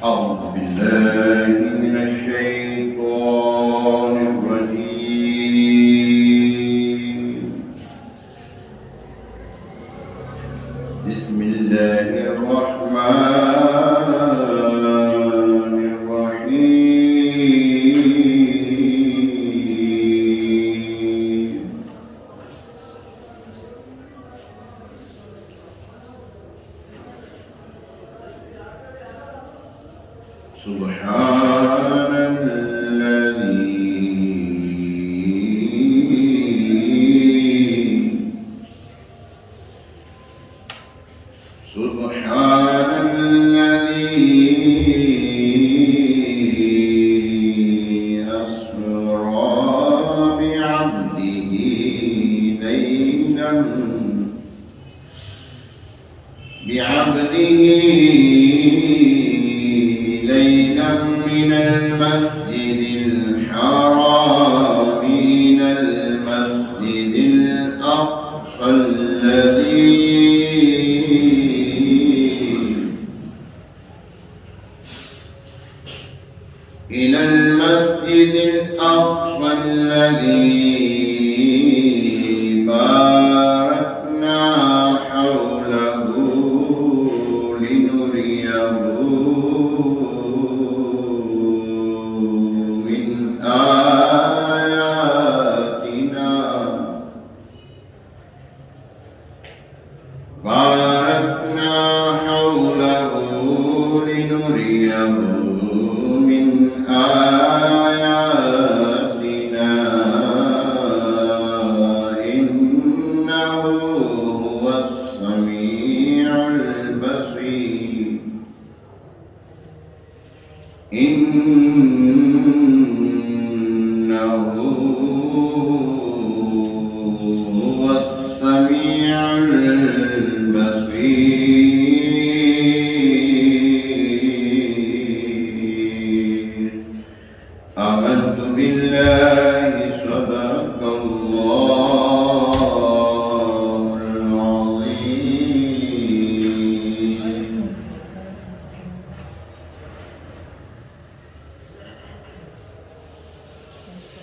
أعوذ بالله من الشيطان الرجيم. بسم الله الرحمن الرحيم. سبحان الذي أسرى بعبده ليلا من المسجد الحرام إلى المسجد الأقصى الذي باركنا حوله لنريه من آياتنا. باركنا حوله لنريه من آياتنا إنه هو السميع البصير. إنه هو السميع البصير. آمنت بالله صدق الله العظيم.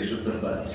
143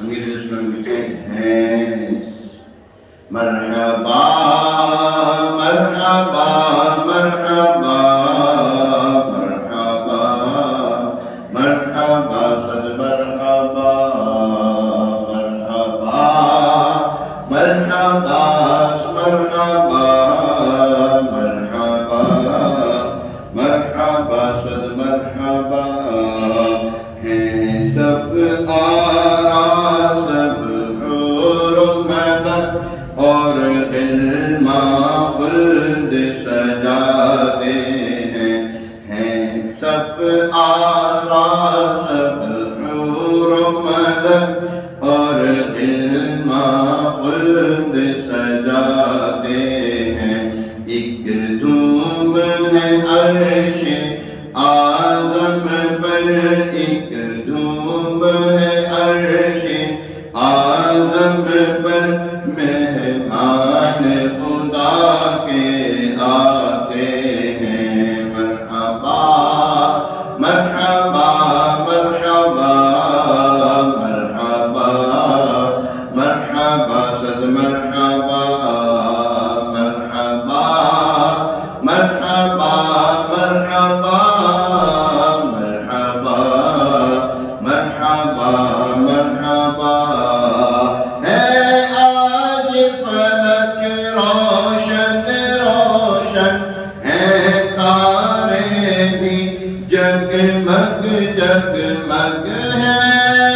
امیر اسلام لکھتے ہیں مرحبا مرحبا مرحبا مرحبا مرحبا صد مرحبا مرحبا مرحبا مرحبا مرحبا مرحبا صد مرحبا ہیں سب آرا سب حور و ملک اور علم خلد سجاتے ہیں سب آرا سب حور و ملک اور علم خلد سجاتے ہیں ایک دھوم ہے عرش اعظم پر ایک دھوم ہے عرش اعظم پر مہمان خدا کے آتے ہیں مرحبا مرحبا مرحبا مرحبا مرحبا صد مرحبا مرحبا مرحبا مرحبا مرحبا مرحبا مرحبا ہے آج فلک روشن روشن ہے تارے بھی جگمگ جگمگ ہے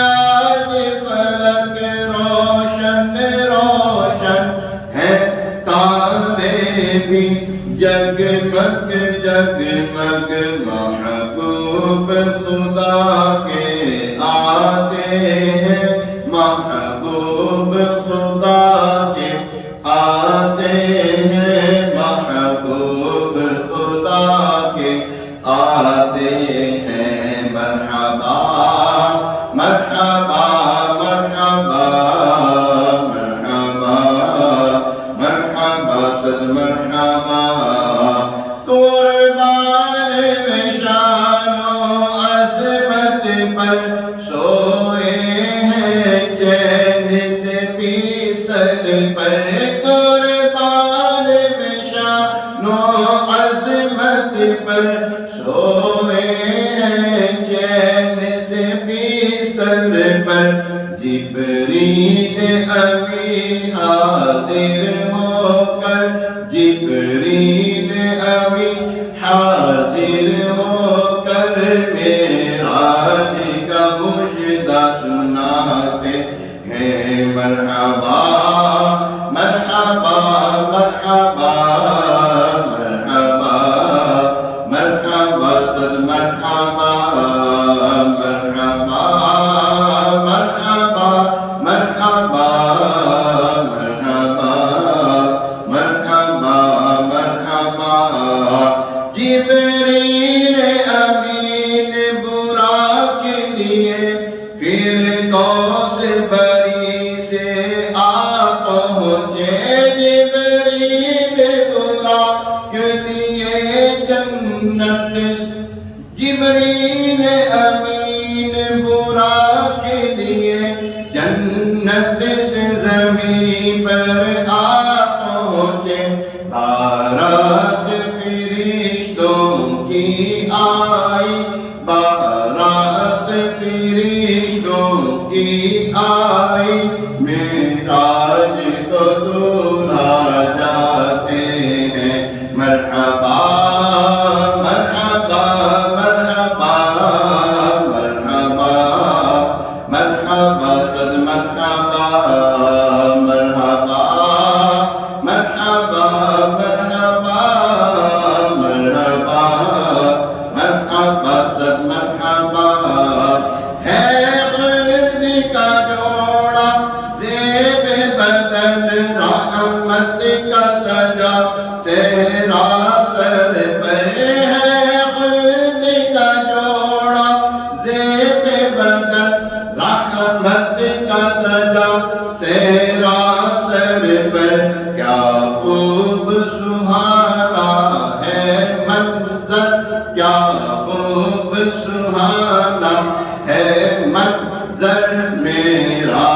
آج فلک روشن روشن ہے تارے بھی جگمگ جگمگ محبوب خدا کے آتے ہیں محبوب خدا کے آتے ہیں محبوب خدا کے آتے ہیں مرحبا مرحبا مرحبا مرحبا مرحبا صد مرحبا قربان میں شان و عظمت پر سوئے ہیں چین سے بستر پر قربان میں شان و عظمت پر سوئے ہیں چین سے بستر پر جبریل ابھی حاضر ہو کر جبریل ابھی حاضر ہو کر معراج کا مجدہ سناتے ہیں مرحبا مرحبا مرحبا مرحبا مرحبا صد مرحبا مرحبا مرحبا مرحبا مرحبا مرحبا مرحبا جبریل امین براق لیے فردوس بری سے آ پہنچے جبریل براق لیے جنت جبریل امین براق لیے جنت سے زمین پر آ پہنچے بارات فرشتوں کی آئی بارات فرشتوں کی آئی معراج کو دولہا جاتے ہیں مرحبا مرحبا مرحبا مرحبا مرحبا صد مرحبا مرحبا مرحبا مرحبا مرحبا مرحبا صد مرحبا ہے خلد کا جوڑا زیب بدن رحمت کا سجا سہرا سر پر ہے خلد کا جوڑا زیب بدن رحمت کا سجا سہرا سر پر کیا خوب سہانا ہے منظر کیا خوب سہانا ہے منظر میرا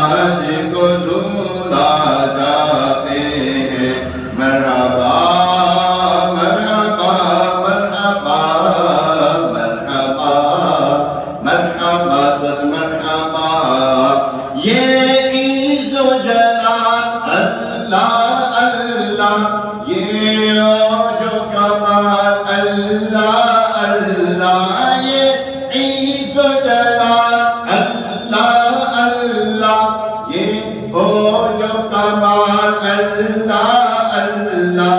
جمال اللہ اللہ،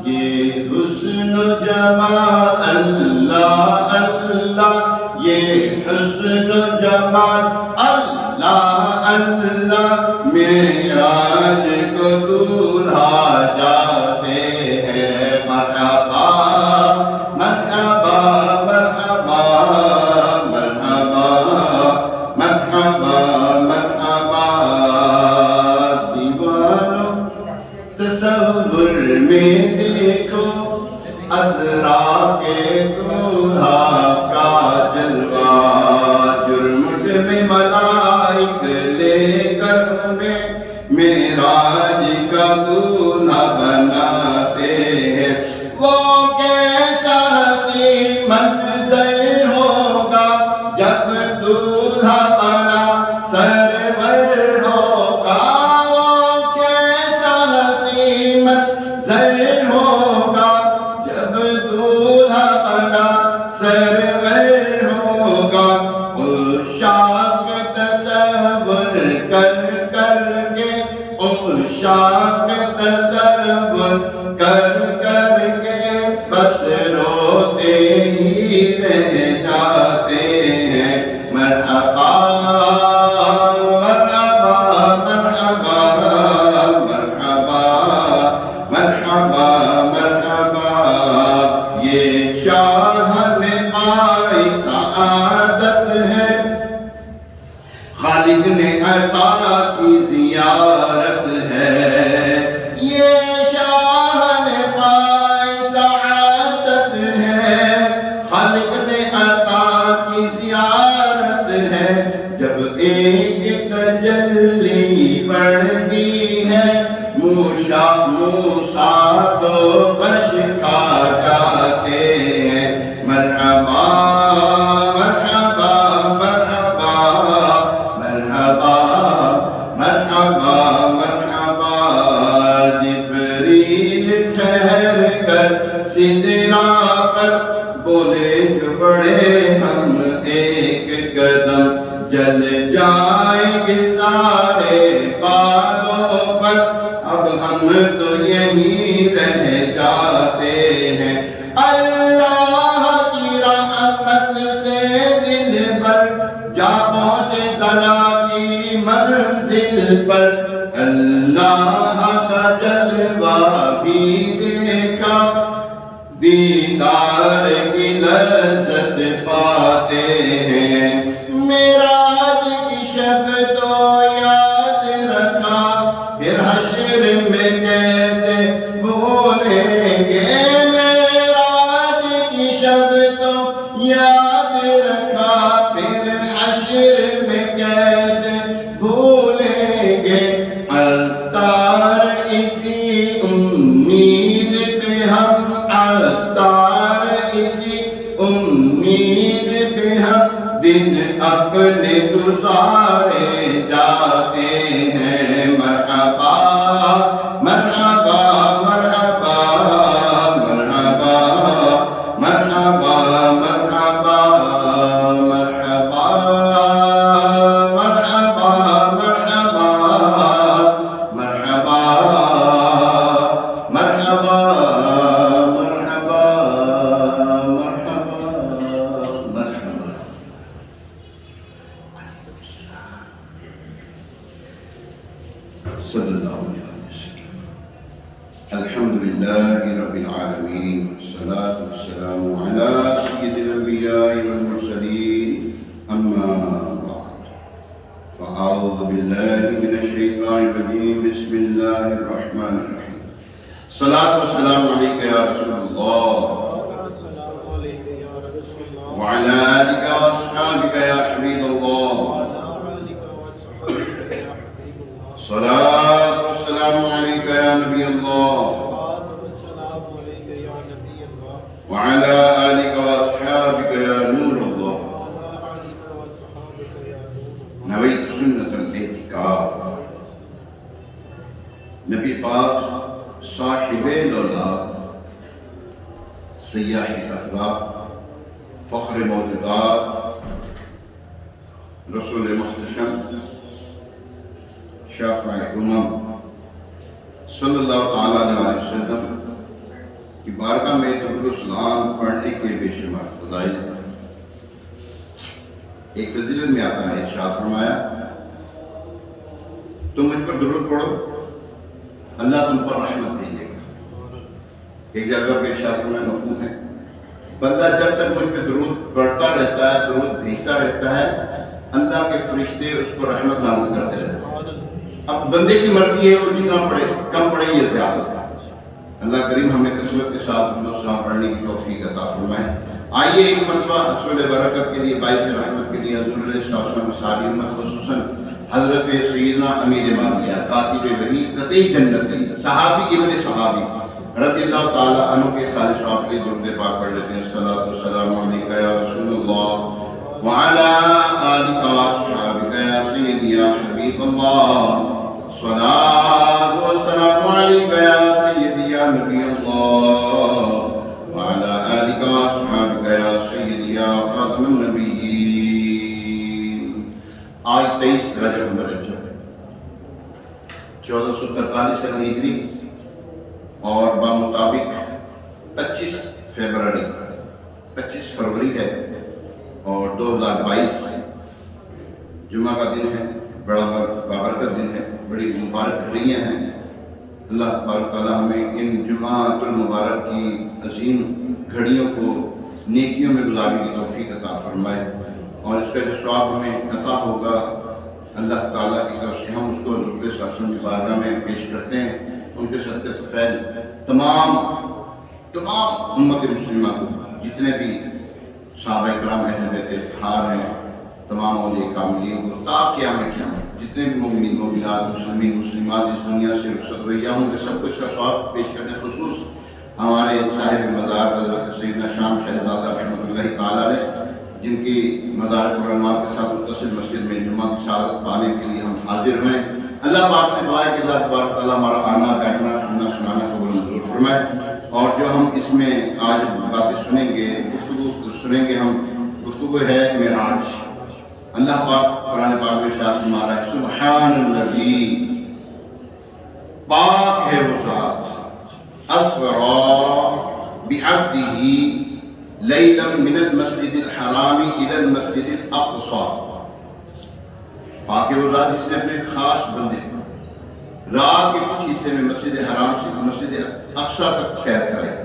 یہ حسن و جمال اللہ اللہ، یہ حسن و جمال اللہ اللہ، معراج کو دولہا جاتے ہیں مرحبا مرحبا مرحبا مرحبا مرحبا مرحبا۔ دیوانوں تصور میں دیکھو اسرا کے دولہا کا جلوہ، جرمٹ میں ملائک لے کر انہیں معراج کا دولہا بناتے ہیں۔ وہ کیسا حسین منظر ہوگا جب دولہا بنا سرور ہوگا، وہ کیسا حسین منظر ہوگا جب دولہا بنا سرور ہوگا۔ عشاق تصور کر کر کے، عشاق تصور کر کر کے بس روتے ہی رہ جاتے ہیں۔ مرحبا مرحبا مرحبا مرحبا مرحبا مرحبا، یہ شاہن پائی سعادت ہے، خالق نے عطا کی زیارت ہے۔ یہ شاہن پائی سعادت ہے، خالق نے عطا کی زیارت ہے۔ جب ایک تجلی بڑھتی ہے، موسیٰ تو غش کھا جاتے ہیں۔ مرحبا مرحبا مرحبا مرحبا مرحبا مرحبا، جبریل ٹھہر کر سدرا پر بولے جو بڑھے ہم ایک قدم، جل جائیں گے سارے بادوں پر، اب ہم تو یہیں رہ جاتے ہیں۔ اللہ کی رحمت سے دل پر جا پہنچے طلا کی منزل پر، اللہ کا جلوہ بھی دیکھا، دیدار کی لذت پاتے ہیں۔ معراج کی شب تو یاد رکھا، پھر حشر میں کیسے بھولیں گے۔ معراج کی شب تو یاد رکھا، پھر حشر میں کیسے بھولیں گے۔ عطار اسی امید پہ ہم، عطار اسی امید پہ ہم دن اپنے گزارے جاتے ہیں۔ مرحبا مرحبا مرحبا مرحبا مرحبا مرحبا مرحبا مرحبا مرحبا مرحبا مرحبا مرحبا مرحبا۔ صلی اللہ علیہ وسلم۔ الحمدللہ رب العالمین، والصلاة والسلام علی سید الانبیاء والمرسلین، اما بعد، فاعوذ باللہ من الشیطان الرجیم، بسم اللہ الرحمن الرحیم۔ الصلاة والسلام علیکہ یا رسول اللہ، وعلی آلکہ واصحابکہ یا حبیب اللہ، الصلاة والسلام علیکہ یا نبی اللہ، وعلى آلك وأصحابك يا نور الله۔ نويت سنة الاعتكاف، نبی پاک صاحب الاولاد، سیاح اخلاق، فخر موجودات، رسول محتشم، شافع امم، صلی اللہ تعالیٰ علیہ وسلم کی بارگاہ میں درود و سلام پڑھنے کے بے شمار فضائل ہیں۔ ایک فضیلت میں آتا ہے، ارشاد فرمایا تم مجھ پر درود پڑھو اللہ تم پر رحمت بھیجے گا۔ ایک جگہ پہ ارشاد فرمایا مفہوم ہے، بندہ جب تک مجھ پہ درود پڑھتا رہتا ہے، درود بھیجتا رہتا ہے، اللہ کے فرشتے اس پر رحمت نازل کرتے رہتے ہیں۔ اب بندے کی مرضی ہے وہ جتنا پڑھے، کم پڑھے یا زیادہ۔ اللہ کریم ہمیں کثرت کے ساتھ درود و سلام پڑھنے کی توفیق عطا فرمائے۔ آئیے ایک مرتبہ حصول برکت کے لیے، باعث رحمت کے لیے حضور علیہ السلام کی ساری امت، خصوصاً حضرت سیدنا امیر ماویہ کاتب وحی قطعی جنتی صحابی ابن صحابی رضی اللہ تعالیٰ عنہ کے سارے صحابہ کے درود پاک پڑھ لیتے ہیں۔ الصلاۃ والسلام علیکہ یا رسول اللہ وعلی آلک واصحابک یا سیدی یا حبیب اللہ، الصلاۃ والسلام علیکہ یا سیدی یا نبی اللہ وعلی آلک واصحابک یا سیدی یا خاتم النبیین۔ آج 23 رجب مرجب 1443 ہجری اور بمطابق 25 فروری ہے اور 2022 جمعہ کا دن ہے، بڑا بابرکت دن ہے، بڑی مبارک گھڑیاں ہیں۔ اللہ تبارک تعالیٰ ہمیں ان جمعۃ المبارک کی عظیم گھڑیوں کو نیکیوں میں گزارنے کی توفیق عطا فرمائے، اور اس کا جو ثواب ہمیں عطا ہوگا اللہ تعالیٰ کی طرف سے ہم اس کو حضور صلی اللہ علیہ وسلم کی بارگاہ میں پیش کرتے ہیں۔ ان کے صدقے طفیل تمام امت مسلمہ کو، جتنے بھی صحابہ کرام اہل بیت اطہار ہیں، تمام اولیاء کاملین کو تا قیامت جتنے بھی مومنین مومنات مسلمین مسلمات اس دنیا سے رخصت ہوئے یا ہوں گے، سب کو اس کا ثواب پیش کرنے، خصوص ہمارے صاحب مزار حضرت سیدنا شام شہزادہ رحمۃ اللہ تعالیٰ علیہ، جن کی مزار قرآن کے ساتھ متصل مسجد میں جمعہ کی سعادت پانے کے لیے ہم حاضر ہیں۔ اللہ پاک سے دعا ہے کہ اللہ تبارک تعالیٰ ہمارا آنا بیٹھنا سننا سنانا قبول منظور فرمائے، اور جو ہم اس میں آج باتیں سنیں گے، گفتگو سنیں گے، ہم گفتگو ہے معراج۔ اللہ پاک قرآن پاک میں ارشاد فرما رہا ہے سبحان الذی، پاک ہے وہ ذات، اسرا بعبدہ لیلا من المسجد الحرام الی المسجد الاقصی، پاک ہے وہ ذات جس نے اپنے خاص بندے رات کے کچھ حصے میں مسجد حرام سے مسجد اقصی تک سیر کرائے۔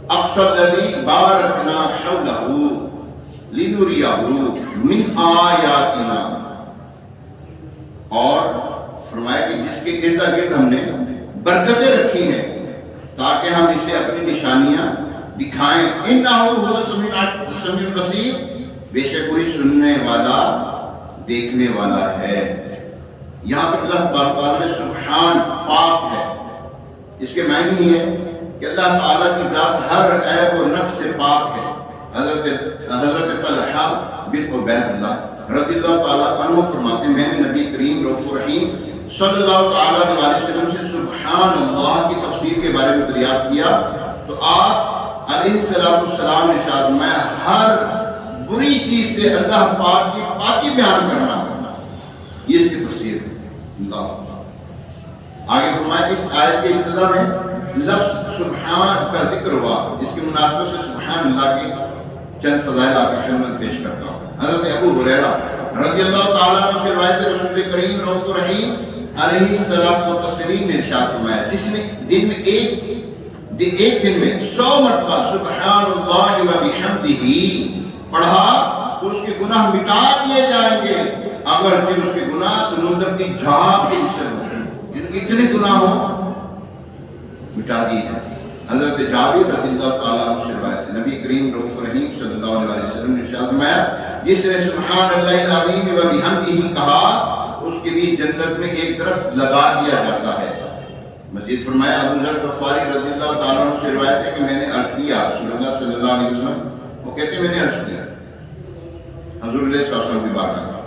اقصی الذی بارکنا حولہ لنریہ من آیاتنا، اور فرمایا کہ جس کے ارد گرد ہم نے برکتیں رکھی ہیں تاکہ ہم اسے اپنی نشانیاں دکھائیں۔ انہ هو السمیع البصیر، بے شک وہی سننے والا دیکھنے والا ہے۔ یہاں پر اللہ تعالیٰ میں سبحان پاک ہے، اس کے معنی ہی ہے کہ اللہ تعالیٰ کی ذات ہر عیب و نقص سے پاک ہے۔ حضرت طلحہ بن عبید اللہ رضی اللہ تعالیٰ عنہ فرماتے ہیں میں نے نبی کریم رؤوف رحیم صلی اللہ تعالیٰ علیہ وسلم سے سبحان اللہ کی تفسیر کے بارے میں دریافت کیا تو آپ علیہ السلام نے ارشاد فرمایا ہر بری چیز سے اللہ پاک کی پاکی بیان کرنا، یہ اس کی تفسیر ہے۔ اللہ آگے فرمایا اس آیت کے ابتدا میں لفظ سبحان کا ذکر ہوا، اس کی مناسبت سے سبحان اللہ کے چند فضائل آپ کی خدمت پیش کرتا ہوں۔ حضرت ابو ہریرہ رضی اللہ تعالیٰ عنہ سے روایت رسول کریم رؤوف رحیم علیہ السلام نے ارشاد فرمایا جس نے ایک دن میں 100 مرتبہ سبحان اللہ و بحمدہ پڑھا تو اس کے گناہ مٹا دیے جائیں گے، اگرچہ اس کے گناہ سمندر کی جھاگ کے مثل ہوں، ان کے اتنے گناہ ہوں مٹا دیے جائیں۔ حضرت جابر رضی اللہ تعالیٰ عنہ سے روایت ہے نبی کریم رؤوف رحیم صلی اللہ علیہ وسلم نے ارشاد فرمایا جس نے سبحان اللہ العظیم و بحمدہ کہا اس کے لیے جنت میں ایک درخت لگا دیا جاتا ہے۔ مزید فرمایا ابو ذر غفاری رضی اللہ تعالیٰ عنہ سے روایت ہے کہ میں نے عرض کیا رسول اللہ صلی اللہ علیہ وسلم، وہ کہتے ہیں میں نے عرض کیا حضور علیہ السلام کی بات کرتا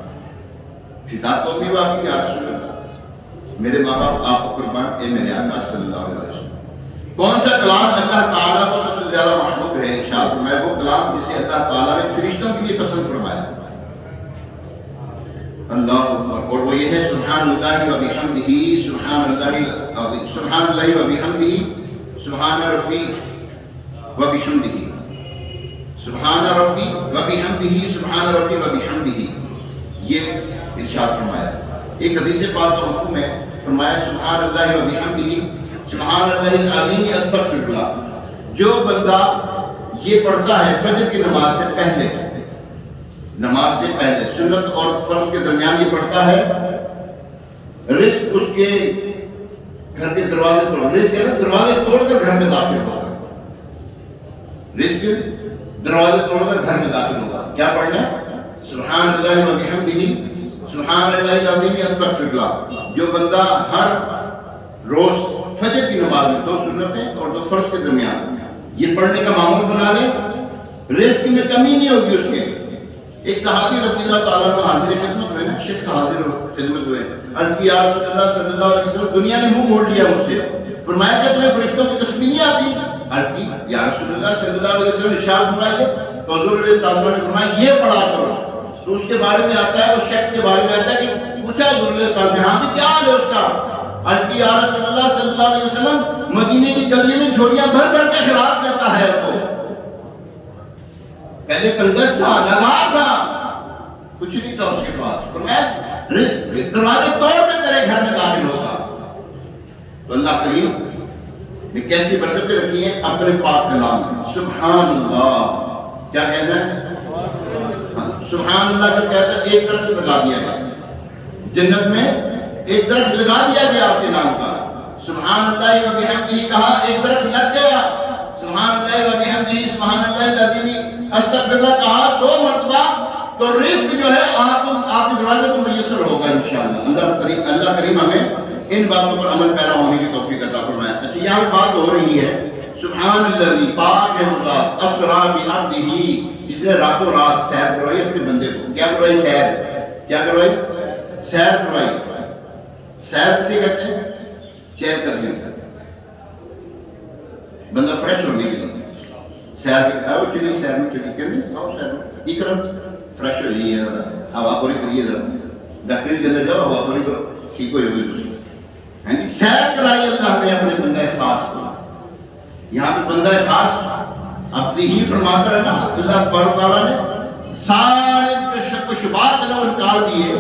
فدا کو اپنی بات کی یا رسول اللہ میرے ماں باپ آپ کو قربان، اے میرے آقا صلی اللہ علیہ وسلم کون سا کلام اللہ تعالیٰ کو سب سے زیادہ محبوب ہے؟ ارشاد فرمایا وہ کلام جسے اللہ تعالیٰ نے فرشتوں کے لیے پسند فرمایا۔ اللہ اکبر. اور وہ یہ ہے سبحان اللہ و بحمدہ سبحان اللہ العظیم، سبحان اللہ و بحمدہ سبحان ربی و بحمدہ، سبحان ربی و بحمدہ سبحان ربی و بحمدہ. یہ ارشاد فرمایا. ایک حدیث پاک کا مفہوم ہے، فرمایا سبحان اللہ و بحمدہ سبحان اللہ العظیم استغفر اللہ. جو بندہ یہ پڑھتا ہے فجر کی نماز سے پہلے، نماز سے پہلے سنت اور فرض کے درمیان یہ پڑھتا ہے، رزق اس کے گھر کے دروازے توڑ، رزق ہے نا، دروازے توڑ کر گھر میں داخل ہوگا. رزق دروازے توڑ کر گھر میں داخل ہوگا. کیا پڑھنا ہے؟ سبحان اللہ و بحمدہ سبحان اللہ العظیم استغفر اللہ. جو بندہ ہر روز فجر کی نماز میں 2 سنتیں اور 2 فرض کے درمیان یہ پڑھنے کا معمول بنا لے، رزق میں کمی نہیں ہوگی اس کے. ایک صحابی رضی اللہ تعالیٰ عنہ حاضر خدمت ہوئے نا، شیخ حاضر خدمت ہوئے، عرض کی یا رسول اللہ صلی اللہ علیہ وسلم دنیا نے منہ موڑ لیا مجھ سے، فرمایا کہ تمہیں فرشتوں کی تسبیح نہیں آتی؟ عرض کی یا رسول اللہ صلی اللہ علیہ وسلم ارشاد فرمائیے. تو حضور علیہ السلام نے فرمایا یہ پڑھا کرو. تو اس کے بارے میں آتا ہے، اس شخص کے بارے میں آتا ہے کہ پوچھا حضور علیہ السلام نے ہاں بھی کیا حال ہے اس کا؟ عرض کی یا رسول اللہ صلی اللہ علیہ وسلم مدینے کی گلیوں میں جھولیاں بھر بھر کے خیرات کرتا ہے. وہ پہلے کنگس تھا، لگا تھا، کچھ نہیں تھا اس کے پاس. فرمایا رزق دروازے توڑ کے تیرے گھر میں داخل ہوگا. تو اللہ کریم نے کیسی برکتیں رکھی ہیں اپنے پاک کلام میں. سبحان اللہ کیا کہنا ہے؟ سبحان اللہ جو کہتا ہے ایک درخت لگا دیا گیا جنت میں، ایک درخت لگا دیا گیا آپ کے نام کا. سبحان اللہ و بحمدہ کہا، ایک درخت لگ گیا. سبحان اللہ و بحمدہ سبحان اللہ العظیم استغفر اللہ کہا 100 مرتبہ. تو رزق جو ہے آپ کے دروازے کو میسر ہوگا انشاءاللہ. اللہ کریم ہمیں ان باتوں پر عمل پیرا ہونے کی توفیق عطا فرمائے. اچھا یہاں پہ بات ہو رہی ہے سبحان الذی، پاک ہے وہ ذات، اسریٰ بعبدہ، جس نے راتوں رات سیر کروائی اپنے بندے کو. کیا کروائی؟ سیر. کیا کروائی؟ سیر کروائی. سیر کسے کہتے ہیں؟ چیر کرنے کا. بندہ فریش ہونے کے لیے سیر کرتا ہے. وہ چلیے سیر میں چلیے کریں، آؤ سیر میں یہ کرم فریش ہو جائیے، ہوا خوری کریے، ذرا ڈاکٹر کے اندر جاؤ، ہوا خوری کرو، ٹھیک ہو جائے گی. سیر کرائیے اللہ نے اپنے بندہ خاص کو. یہاں پہ بندہ خاص اپنی ہی فرماتا ہے نا. اللہ تعالیٰ نے سارے شک و شبہات نے نکال دیے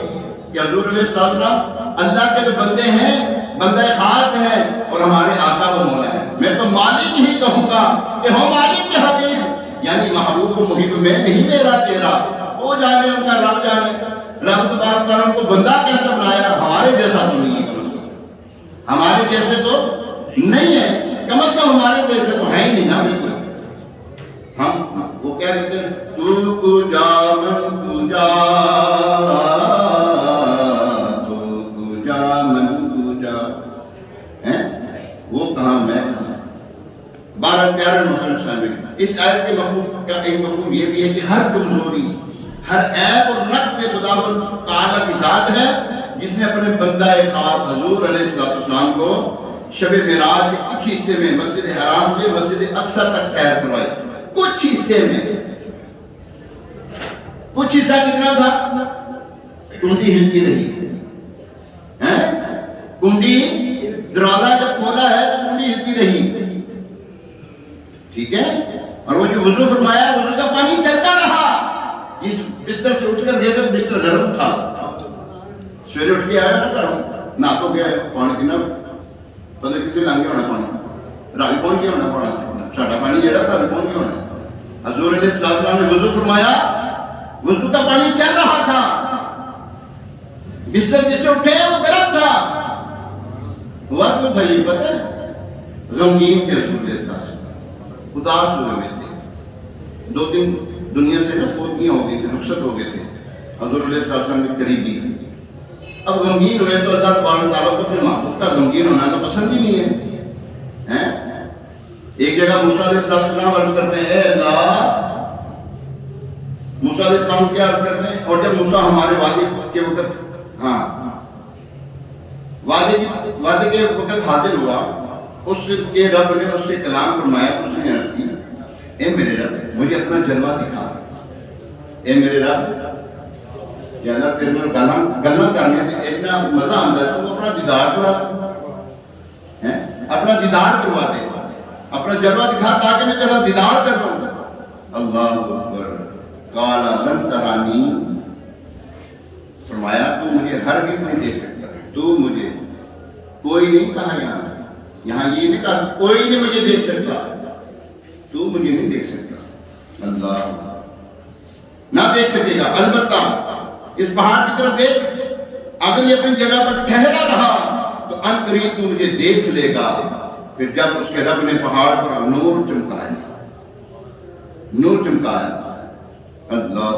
کہ حضور علیہ السلام اللہ کے جو بندے ہیں، بندہ خاص ہیں اور ہمارے آقا و مولا ہیں. میں تو مالک ہی کہوں گا کہ ہو مالک کے حبیب، یعنی محبوب و محب میں نہیں میرا تیرا. وہ جانے ان کا رب جانے. رب تبارک تعالیٰ کو بندہ کیسے بنایا؟ ہمارے جیسا تو نہیں ہے، ہمارے جیسے تو نہیں ہے، کم از کم ہمارے جیسے تو ہے ہی نہیں نا. بالکل ہم وہ کیا کہتے ہیں، تو جا من تو جا، تو جا من تو جا، وہ کہاں میں کہاں. 12 پیارے محترم سامعین، اس آیت کے مفہوم کا ایک مفہوم یہ بھی ہے کہ ہر کمزوری، ہر عیب اور نقص سے خداوند تعالیٰ کی ذات ہے جس نے اپنے بندہ خاص حضور علیہ السلام کو شب معراج کے کچھ حصے میں مسجد حرام سے مسجد اقصی تک سیر کروائی. کچھ حصے میں، کچھ حصہ کتنا تھا؟ کنڈی ہلتی رہی. کنڈی دروازہ جب کھولا ہے تو کنڈی ہلتی رہی، ٹھیک ہے. اور وہ جو وضو فرمایا، وضو کا پانی چلتا رہا. جس بستر سے اٹھ کر گئے تو بستر گرم تھا. سویرے اٹھ کے آیا نا گرم، نہ تو گیا پانی کی نہ پتہ کتنے لانگے ہونا پانی، راوی پہنچ گیا ہونا پڑا ساڈا پانی جڑا راوی پہنچ گیا ہونا. حضور علیہ السلام نے وضو فرمایا، وضو کا پانی چل رہا تھا. بستر جس سے اٹھے وہ گرم تھا. ہوا کیوں تھا یہ پتہ ہے؟ غمگین تھے حضور علیہ السلام، اداس ہوئے ہوئے تھے. 2 دن دنیا سے نا فوتگیاں ہو گئی تھی، رخصت ہو گئے تھے حضور علیہ السلام کے قریبی. اب غمگین ہوئے تو اللہ تبارک تعالیٰ کو اپنے محبوب کا غمگین ہونا تو پسند ہی نہیں ہے. ایک جگہ موسیٰ علیہ السلام عرض کرتے ہیں، اے اللہ، موسیٰ علیہ السلام کیا عرض کرتے ہیں؟ اور جب موسیٰ ہمارے وعدے کے وقت وعدے کے وقت حاضر ہوا، اس کے رب نے اس سے کلام فرمایا. اس نے عرض کی، اے میرے رب مجھے اپنا جلوہ دکھا. اے میرے رب کہ اللہ تیرے میں گلنا کرنے سے اتنا مزہ آتا ہے تو اپنا دیدار کرا دے، اپنا دیدار کروا دے، اپنا جلوہ دکھا تاکہ میں تیرا دیدار کر دوں۔ اللہ اکبر۔ قال لن ترانی، فرمایا تو مجھے ہرگز نہیں دیکھ سکتا، تو مجھے کوئی نہیں کہا، یہاں یہ نہیں کہا کوئی نہیں مجھے دیکھ سکتا، تو مجھے نہیں دیکھ سکتا۔ اللہ نہ دیکھ سکے گا، البتہ اس پہاڑ کی طرف دیکھ، اگر یہ اپنی جگہ پر ٹھہرا رہا تو ان قریب تو مجھے دیکھ لے گا۔ پھر جب اس کے رب نے پہاڑ پر نور چمکایا، نور چمکایا، اللہ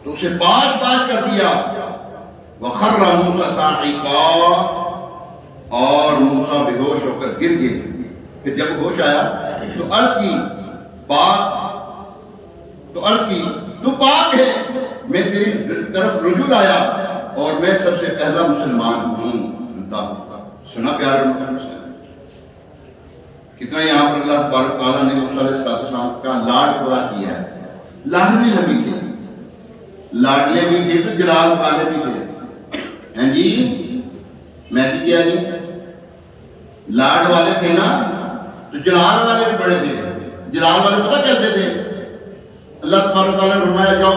تو اسے پاس پاس کر دیا۔ وَخَرَّ مُوسَىٰ صَاعِقًا، اور موسیٰ بے ہوش ہو کر گر گئے۔ پھر جب ہوش آیا تو عرض کی تو پاک ہے، میں تیری طرف رجوع آیا اور میں سب سے پہلا مسلمان ہوں۔ سنا پیارے محترم سے کتنا یہاں پر اللہ تبارک تعالیٰ نے موسیٰ علیہ السلام کا لاڈ پورا کیا ہے۔ لاڈنے نبی تھے، لاڈلے بھی تھے تو جلال والے بھی تھے۔ ہیں جی میں بھی کیا جی، لاڈ والے تھے نا تو جلال والے بھی بڑے تھے۔ جلال والے پتہ کیسے تھے؟ اللہ تبارک تعالیٰ نے فرمایا جاؤ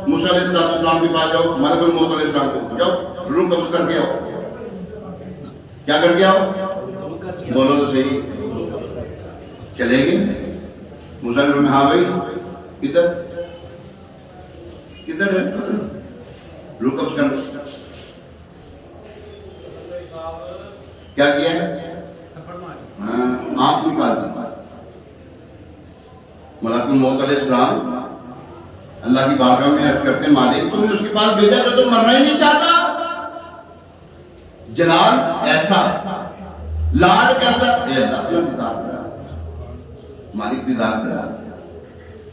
موسیٰ علیہ السلام کے پاس جاؤ، ملک الموت علیہ السلام کو جاؤ روح قبض کر کے آؤ۔ کیا کر کے آؤ؟ بولو تو صحیح۔ چلے گئے موسیٰ نے فرمایا ہاں بھائی کدھر کدھر ہے روح قبض کرنا؟ کیا کیا ہے؟ آنکھ نکال دی۔ ملک الموت علیہ السلام اللہ کی بارگاہ میں عرض کرتے ہیں مالک تم نے اس کے پاس بھیجا تو مرنا ہی نہیں چاہتا۔ جلال ایسا، لاڈ کیسا، اے اللہ اپنا دیدار کرا، مالک دیدار کرا،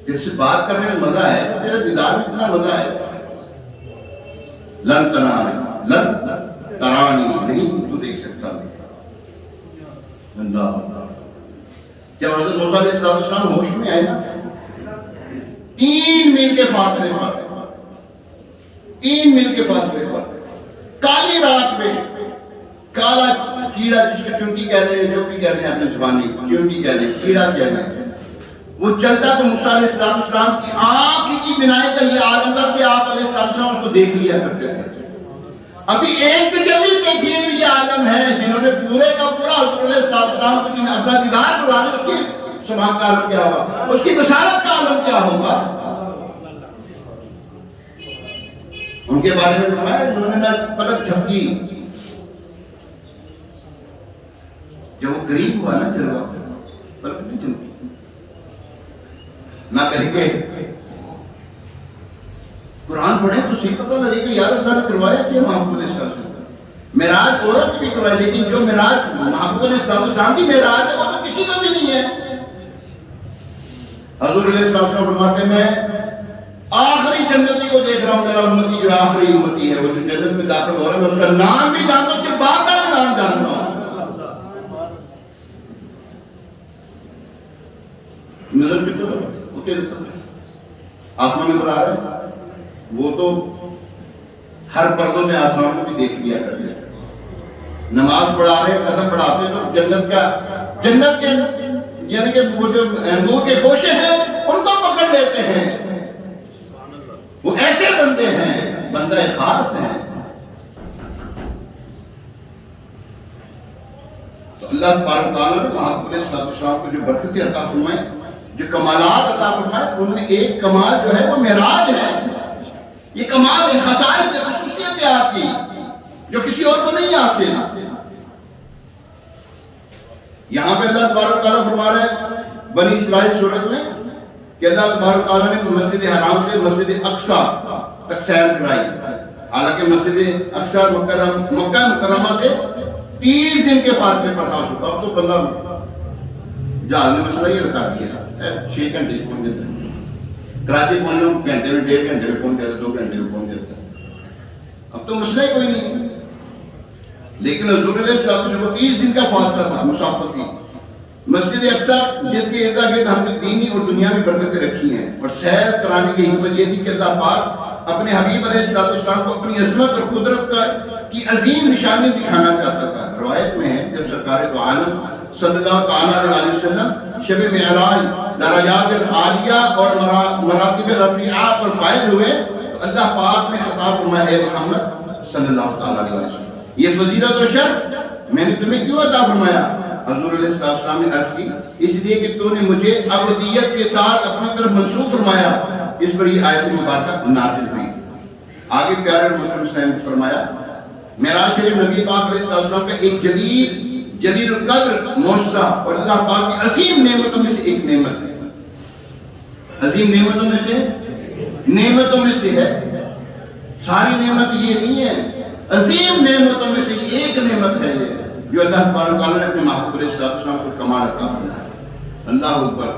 جب سے بات کرنے میں مزہ ہے تیرا دیدار میں کتنا مزہ ہے۔ لن ترانی، نہیں تو دیکھ سکتا اللہ۔ جب حضرت موسیٰ علیہ السلام ہوش میں آئے نا 3 میل کے فاصلے پر، 3 میل کے فاصلے پر کالی رات میں کالا کیڑا جس کو چونٹی کہتے ہیں، جو بھی کہتے ہیں اپنے زبانی چونٹی کہتے ہیں، کیڑا کہتے ہیں، وہ چلتا تو موسیٰ علیہ السلام کی آنکھ کی بینائی کا یہ عالم تھا کہ آپ علیہ السلام اس کو دیکھ لیا کرتے تھے۔ ابھی ایک تجلی دیکھیے بھی یہ عالم ہے جنہوں نے پورے کا پورا حضور علیہ السلام کو جنہیں اپنا دیدار کروا دے، اس کی سماعت کا عالم کیا ہوگا، اس کی بشارت کا عالم کیا ہوگا۔ ان کے بارے میں فرمایا انہوں نے پلک جھپکی، جب وہ قریب ہوا نا جلوہ پلک نہیں جھپکی، نہ کہیں گے قرآن پڑھیں تو صحیح پتہ لگے کہ یار اللہ نے کروایا کہ محبوب علیہ السلام معراج عورت بھی کروائی، لیکن جو معراج محبوب علیہ السلام کی معراج ہے وہ تو کسی کا بھی نہیں ہے۔ حضور علیہ السلام فرماتے ہیں میں آخری جنتی کو دیکھ رہا ہوں، میرا امتی جو آخری امتی ہے وہ جو جنت میں داخل ہو رہا ہے، میں اس کا نام بھی جانتا ہوں، اس کے بعد کا بھی نام جانتا ہوں۔ نظر چکے آسمان نظر آ رہا ہے، وہ تو ہر پردوں میں آسمان کو بھی دیکھ لیا کرتے، نماز پڑھا رہے قدم بڑھاتے تو جنت کے یعنی کہ وہ جو نور کے خوشے ہیں ان کو پکڑ لیتے ہیں۔ وہ ایسے بندے ہیں، بندہ خاص ہیں۔ تو اللہ تبارک تعالیٰ نے محمد علیہ السلام کو جو برکت عطا فرمائے، جو کمالات عطا فرمائے، ان میں ایک کمال جو ہے وہ معراج ہے۔ یہ کمال ہے، خصائص ہے، خصوصیت ہے آپ کی جو کسی اور کو نہیں حاصل۔ یہاں پہ اللہ تبارک تعالیٰ فرما رہے ہیں بنی اسرائیل سورت میں کہ اللہ تبارک تعالیٰ نے مسجد حرام سے مسجد اقصیٰ تک سیر کرائی، حالانکہ مسجد اقصیٰ مکہ مکرمہ سے 30 دن کے فاصلے پر تھا۔ اب تو بندہ جہاز نے مسئلہ یہ بتا دیا 6 گھنٹے سے پہنچ جاتا ہے، کراچی پہنچنا گھنٹے میں 1.5 گھنٹے میں پہنچ جاتا ہے، 2 گھنٹے میں پہنچ جاتا ہے۔ اب تو مسئلہ ہی کوئی نہیں ہے، لیکن حضور علیہ السلام کو 30 دن کا فاصلہ تھا مسافت کی، مسجد اقصی جس کے ارد گرد ہم نے دینی اور دنیا میں برکتیں رکھی ہیں، اور سیر کرانے کی حکمت یہ تھی کہ اللہ پاک اپنے حبیب علیہ السلام کو اپنی عظمت اور قدرت کی عظیم نشانی دکھانا چاہتا تھا۔ روایت میں ہے جب سرکار دو عالم صلی اللہ تعالیٰ علیہ وسلم شب معراج درجات العالیہ اور مراتب رفیعہ پر فائز ہوئے تو اللہ پاک نے خطاب فرمایا، اے محمد صلی اللہ تعالیٰ علیہ وسلم، یہ فضیلت و شرف میں نے تمہیں کیوں عطا فرمایا؟ حضور علیہ السلام نے عرض کی، اس لیے کہ تو نے مجھے ابدیت کے ساتھ اپنا طرف منسوخ فرمایا۔ اس پر یہ آیت مبارکہ نازل ہوئی۔ آگے پیارے محترم صاحب نے فرمایا، معراج شریف نبی پاک علیہ السلام کا ایک جلیل القدر معجزہ اور اللہ پاک کی عظیم نعمتوں میں سے ایک نعمت ہے۔ عظیم نعمتوں میں سے ہے۔ ساری نعمت یہ نہیں ہے، عظیم نعمتوں میں سے ایک نعمت ہے یہ، جو اللہ تبارک و تعالیٰ نے اپنے محبوب علیہ السلام کو کمال عطا فرمایا۔ اللہ اکبر۔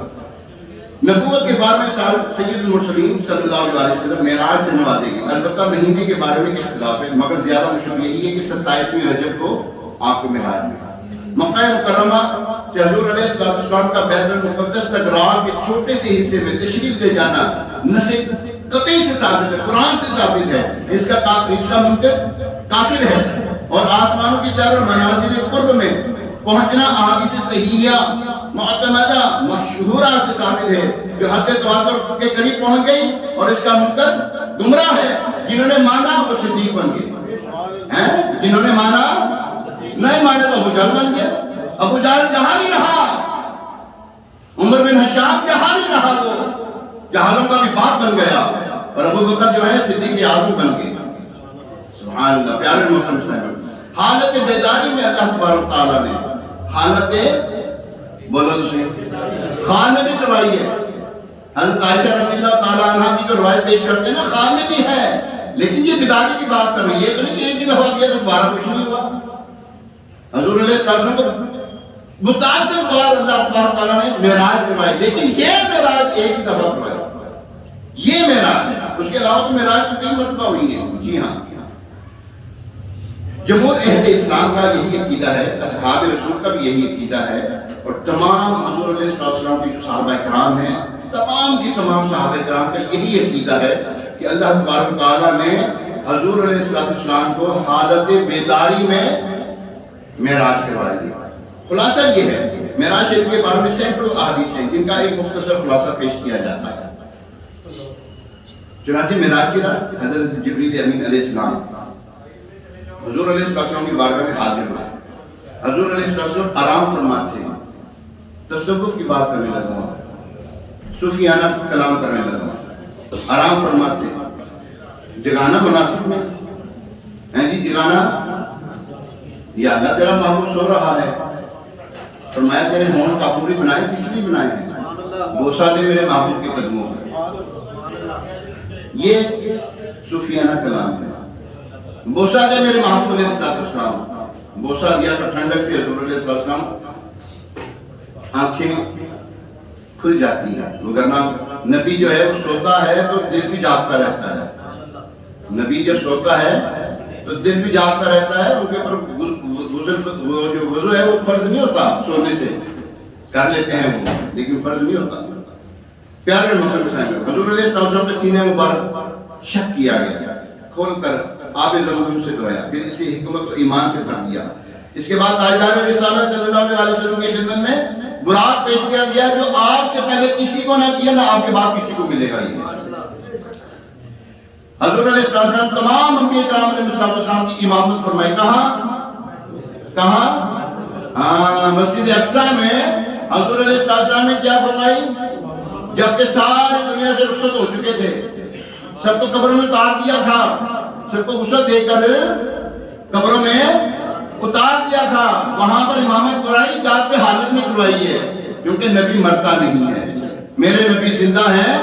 نبوت کے 12ویں سال سید المرسلین صلی اللہ علیہ وسلم معراج سے نوازے گئے۔ البتہ مہینے کے بارے میں اختلاف ہے، مگر زیادہ مشہور یہی ہے کہ 27ویں رجب کو آپ کو معراج ملا۔ مکہ مکرمہ سے حضور علیہ السلام کا بیت المقدس تک راہ کے چھوٹے سے حصے میں تشریف لے جانا نص قطعی سے ثابت ہے، قرآن سے ثابت ہے، اس کا منکر کافر ہے۔ اور آسمانوں کی سیر اور منازل قرب میں پہنچنا احادیث صحیحہ معتمدہ مشہورہ سے ثابت ہے، جو حد تواتر کے قریب پہنچ گئی، اور اس کا منکر گمراہ ہے۔ جنہوں نے مانا وہ صدیق بن گئے، جنہوں نے مانا نہیں مانے تو ابو جہل بن گیا۔ ابو جہل جہاں ہی رہا، عمر بن ہشام جہاں ہی رہا، وہ جہالوں کا بھی باپ بن گیا، اور ابو بکر جو ہے صدیق اعظم بن گئے۔ سبحان اللہ۔ پیارے محترم صاحب، حالت بیداری میں اللہ تبارک تعالیٰ نے حالت بولو تو صحیح خان میں بھی کروائی ہے۔ حضرت عائشہ رضی اللہ تعالیٰ عنہ کی جو روایت پیش کرتے ہیں نا، خان میں بھی ہے، لیکن یہ بیداری کی بات کر رہی ہے، تو نہیں کہ ایک دن ہوا گیا تو دوبارہ کچھ نہیں ہوا۔ حضور علیہ السلام کو متعدد بار اللہ تبارک تعالیٰ نے معراج کروائی، لیکن یہ معراج ایک دفعہ کروائی، یہ معراج ہے۔ اس کے علاوہ تو معراج تو کئی مرتبہ ہوئی ہے۔ جی ہاں، جمہور اہل اسلام کا یہی عقیدہ ہے، اصحاب رسول کا بھی یہی عقیدہ ہے، اور تمام حضور علیہ السلام کی جو صحابہ کرام ہیں، تمام کی تمام صحابہ کرام کا یہی عقیدہ ہے کہ اللہ تبارک تعالیٰ نے حضور علیہ السلام کو حالت بیداری میں معراج کروا دیا۔ خلاصہ یہ ہے، معراج شریف کے بارے میں سینکڑوں احادیث ہیں جن کا ایک مختصر خلاصہ پیش کیا جاتا ہے۔ چنانچہ معراج کی رات حضرت جبریل امین علیہ السلام حضور علیہ السلام کی بارگاہ میں حاضر ہوئے۔ حضور علیہ السلام آرام فرماتے ہیں، تصوف کی بات کرنے لگا، صوفیانہ کلام کرنے لگا، آرام فرماتے ہیں۔ جگانا مناسب میں ہے جی، جگانا، یا اللہ تیرا محبوب سو رہا ہے، فرمایا تیرے ہونٹ کافوری بنائے کس لیے بنائے ہیں؟ بوسہ دے میرے محبوب کے قدموں سے۔ یہ صوفیانہ کلام ہے۔ بوسہ دے میرے محبوب علیہ السلام، بوسہ دیا تو ٹھنڈک سے حضور علیہ السلام آنکھیں کھل جاتی ہیں، وگرنہ نبی جو ہے وہ سوتا ہے تو دل بھی جاگتا رہتا ہے۔ نبی جب سوتا ہے تو دل بھی جاگتا رہتا ہے، ان کے اوپر جو وضو ہے وہ فرض نہیں ہوتا، سونے سے کر لیتے ہیں وہ، لیکن فرض نہیں ہوتا۔ پیارے محترم صاحب، حضور علیہ السلام کے سینے مبارک شک کیا گیا، کھول کر آب زمزم سے دھویا، پھر اسے حکمت و ایمان سے بھر دیا۔ اس کے بعد تاجدار رسالہ صلی اللہ علیہ وسلم کی خدمت میں براق پیش کیا گیا، جو آپ سے پہلے کسی کو نہ کیا، نہ آپ کے بعد کسی کو ملے گا۔ یہ حضور علیہ السلام تمام انبیاء کرام علیہ السلام کی امامت فرمائی۔ کہاں؟ مسجد اقصی میں حضور علیہ السلام نے کیا فرمائی؟ جبکہ ساری دنیا سے رخصت ہو چکے تھے، سب کو قبر میں اتار دیا تھا، سب کو غسل دے کر قبروں میں اتار دیا تھا، وہاں پر امامت کرائی، جاگتے حالت میں کروائی ہے، کیونکہ نبی مرتا نہیں ہے، میرے نبی زندہ ہیں،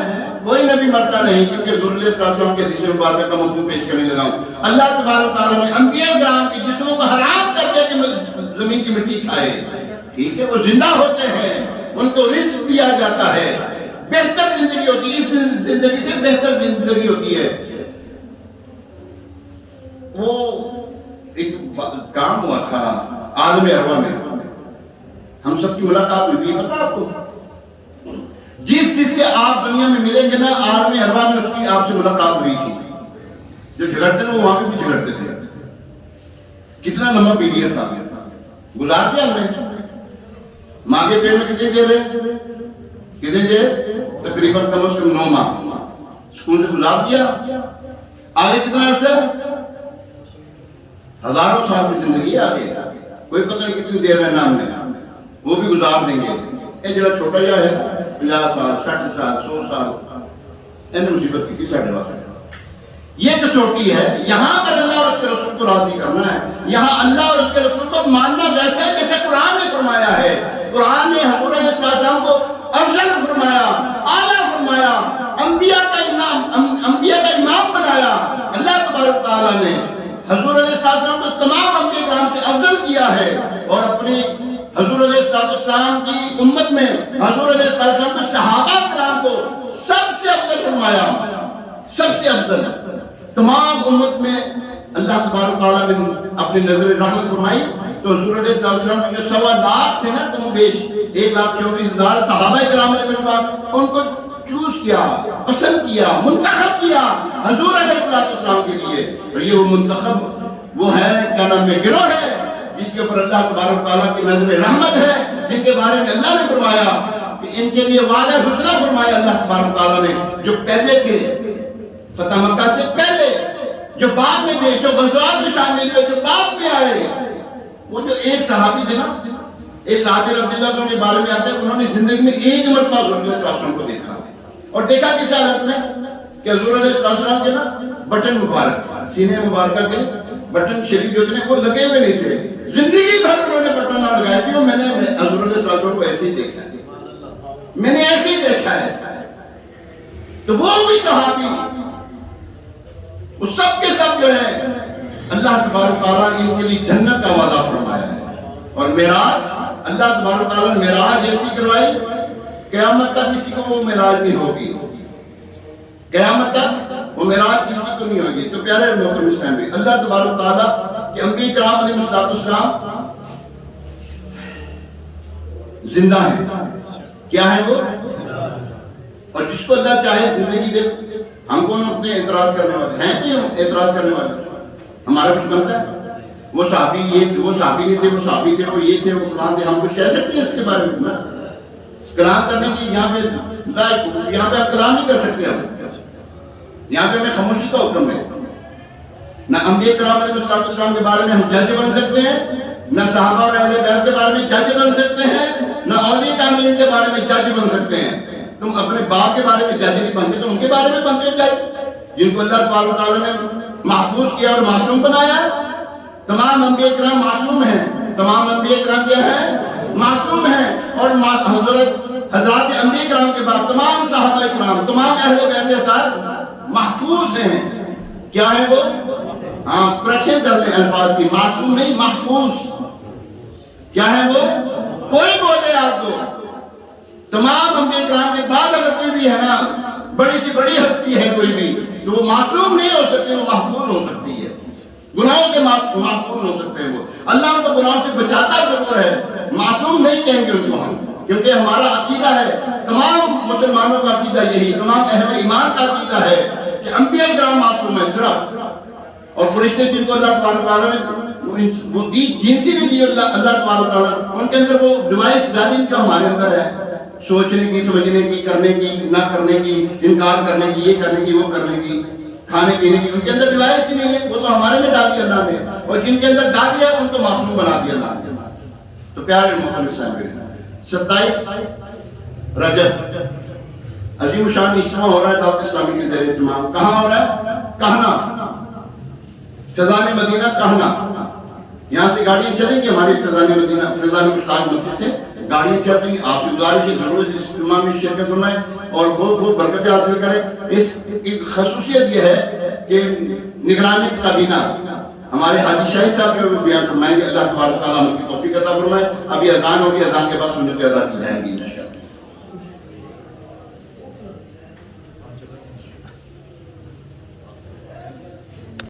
کوئی نبی مرتا نہیں، کیونکہ حضور علیہ السلام کے حدیث مبارکہ کا مفہوم پیش کرنے لگا ہوں۔ اللہ تبارک تعالیٰ نے انبیاء کرام کے جسموں کو حرام کر دیا کہ زمین کی مٹی کھائے، ٹھیک ہے، وہ زندہ ہوتے ہیں، ان کو رزق دیا جاتا ہے، بہتر زندگی ہوتی ہے، اس زندگی سے بہتر زندگی ہوتی ہے۔ وہ ایک کام ہوا تھا عالم ارواح میں، ہم سب کی ملاقات ہوئی ہے، پتا آپ کو؟ جس سے آپ دنیا میں ملیں گے نا، عالم ارواح میں اس کی آپ سے ملاقات ہوئی تھی. جو جھگڑتے ہیں وہ وہاں پہ بھی جھگڑتے تھے. کتنا لمبا پیریڈ تھا، گزار دیا ہم نے. ماں کے پیٹ میں کتنے دیر ہے؟ کتنے دیر؟ تقریباً کم از کم 9 ماہ سکون سے گزار دیا. آگے کتنا عرصہ؟ ہزاروں سال کی زندگی آگے، کوئی پتہ نہیں کتنی دیر رہنا ہم نے، وہ بھی گزار دیں گے. یہ جڑا چھوٹا جا ہے 50 سال 60 سال 100 سال، ان مصیبت کی ساڑھے واسطے. یہ کسوٹی ہے. یہاں پر اللہ اور اس کے رسول کو راضی کرنا ہے. یہاں اللہ اور اس کے رسول کو ماننا ویسے ہے جیسے قرآن نے فرمایا ہے. قرآن نے حضور علیہ السلام کو افضل فرمایا، اعلیٰ فرمایا، انبیاء کا امام بنایا. اللہ تبارک تعالیٰ نے حضور علیہ السلام کو تمام انبیاء کرام سے افضل کیا ہے، اور اپنی حضور علیہ السلام کی امت میں حضور علیہ السلام کو صحابہ کرام کو سب سے افضل فرمایا. سب سے افضل تمام امت میں اللہ تبارک تعالیٰ نے اپنی نظر رحمت فرمائی. تو حضور علیہ السلام کے جو 1.25 لاکھ تھے نا، کم بیش 1,24,000 صحابہ کرام نے ان کو چوز کیا، پسند کیا، منتخب کیا حضور علیہ السلام کے لیے. اور یہ وہ منتخب وہ ہے، کیا نام ہے، گروہ ہے جس کے اوپر اللہ تبارک تعالیٰ کی نظر رحمت ہے، جن کے بارے میں اللہ نے فرمایا کہ ان کے لیے وعدہ حسنہ فرمایا اللہ تبارک تعالیٰ نے. جو پہلے تھے فتح مکہ سے پہلے، جو بعد میں تھے، جو غزوات میں شامل ہوئے، جو بعد میں آئے. وہ جو ایک صحابی تھے نا، ایک صحابی رضی اللہ عنہ کے بارے میں آتے ہیں، انہوں نے زندگی میں ایک مرتبہ حضور علیہ السلام کو دیکھا. اور دیکھا کس حالت میں کہ حضور علیہ السلام کے نا بٹن مبارک، سینے مبارکہ کے بٹن شریف جو تھے وہ لگے ہوئے نہیں تھے. زندگی بھر انہوں نے بٹن نہ لگائے. کیوں؟ میں نے حضور علیہ السلام کو ایسے ہی دیکھا ہے، میں نے ایسے ہی دیکھا ہے. تو وہ بھی صحابی، وہ سب کے سب جو ہے اللہ تبارک تعالیٰ نے ان کے لیے جنت کا وعدہ فرمایا ہے. اور معراج، اللہ تبارک تعالیٰ نے معراج ایسی کروائی، قیامت تک کسی کو وہ معراج نہیں ہوگی. قیامت تک وہ معراج کسی کو نہیں ہوگی. تو پیارے محترم اسلام بھی اللہ تبارک تعالیٰ کہ انبیاء کرام علیہ السلام زندہ ہیں. کیا ہے وہ؟ اور جس کو اللہ چاہے زندگی دے. ہم کون اپنے اعتراض کرنے والے ہیں؟ کہ ہم اعتراض کرنے والے ہمارا کچھ بنتا ہے؟ وہ صحابی یہ، وہ صحابی نہیں تھے، وہ صحابی تھے، وہ یہ تھے، وہ فلان تھے. ہم کچھ کہہ سکتے ہیں اس کے بارے میں؟ کلام کرنے کی یہاں پہ آپ کلام نہیں کر سکتے. ہم یہاں پہ ہمیں خاموشی کا حکم ہے. نہ انبیاء کرام علیہ السلام کے بارے میں ہم جج بن سکتے ہیں، نہ صحابہ اور اہل بیت کے بارے میں جج بن سکتے ہیں، نہ اولیاء کاملین کے بارے میں جج بن سکتے ہیں. تم اپنے باپ کے بارے میں جج نہیں بنتے، تو ان کے بارے میں بنتے جج جن کو اللہ تبارک تعالیٰ نے محفوظ کیا اور معصوم بنایا. تمام انبیاء کرام معصوم ہیں. تمام انبیاء کرام کیا ہیں؟ معصوم ہیں. اور حضرات انبیاء کرام کے بعد تمام صحابہ کرام، تمام اہل بیت اطہار محفوظ ہیں. کیا ہے وہ؟ ہاں، کریکشن کر لیں الفاظ کی. معصوم نہیں، محفوظ. کیا ہے وہ؟ کوئی بولے آپ کو تمام انبیاء کرام کے بعد اگر کوئی بھی ہے نا، بڑی سی بڑی ہستی ہے کوئی بھی، تو وہ معصوم نہیں ہو سکتی، وہ محفوظ ہو سکتی ہے. گناہوں سے محفوظ ہو سکتے ہیں. وہ اللہ ان کو گناہوں سے بچاتا ضرور ہے، معصوم نہیں کہیں گے ان کو ہم، کیونکہ ہمارا عقیدہ ہے، تمام مسلمانوں کا عقیدہ یہی، تمام اہل ایمان کا عقیدہ ہے کہ انبیاء کرام معصوم ہیں صرف. اور فرشتے جن کو اللہ تبارک تعالیٰ نے وہ جنسی نہیں دی اللہ تبارک تعالیٰ، ان کے اندر وہ ڈیوائس ڈالی جو ہمارے اندر ہے، سوچنے کی، سمجھنے کی، کرنے کی، نہ کرنے کی، انکار کرنے کی، یہ کرنے کی، وہ کرنے کی، کھانے پینے کی. ان کے اندر ڈیوائس ہی نہیں ہے. وہ تو ہمارے میں ڈال دیا اللہ نے، اور جن کے اندر ڈال دیا ان کو معصوم بنا دیا اللہ نے. تو پیارے محترم صاحب، 27 رجب عظیم الشان اجتماع ہو رہا ہے دعوت اسلامی کے زیر اہتمام. کہاں ہو رہا ہے؟ کہنا، فیضان مدینہ کہنا. یہاں سے گاڑیاں چلیں گی ہماری فیضان مدینہ، فیضان مشتاق مسجد سے گاڑیاں چل رہی. آپ سے گزارش ہے ضرور اس اجتماع میں شرکت فرمائیں اور بہت برکتیں حاصل کریں. اس کی خصوصیت یہ ہے کہ نگرانی کابینہ ہمارے حاجی شاہی صاحب جو بیان فرمائیں گے. اللہ تبارک تعالیٰ ہم کی توفیق عطا فرمائے. ابھی اذان ہوگی، اذان کے بعد سنت ادا کی جائیں گی انشاءاللہ.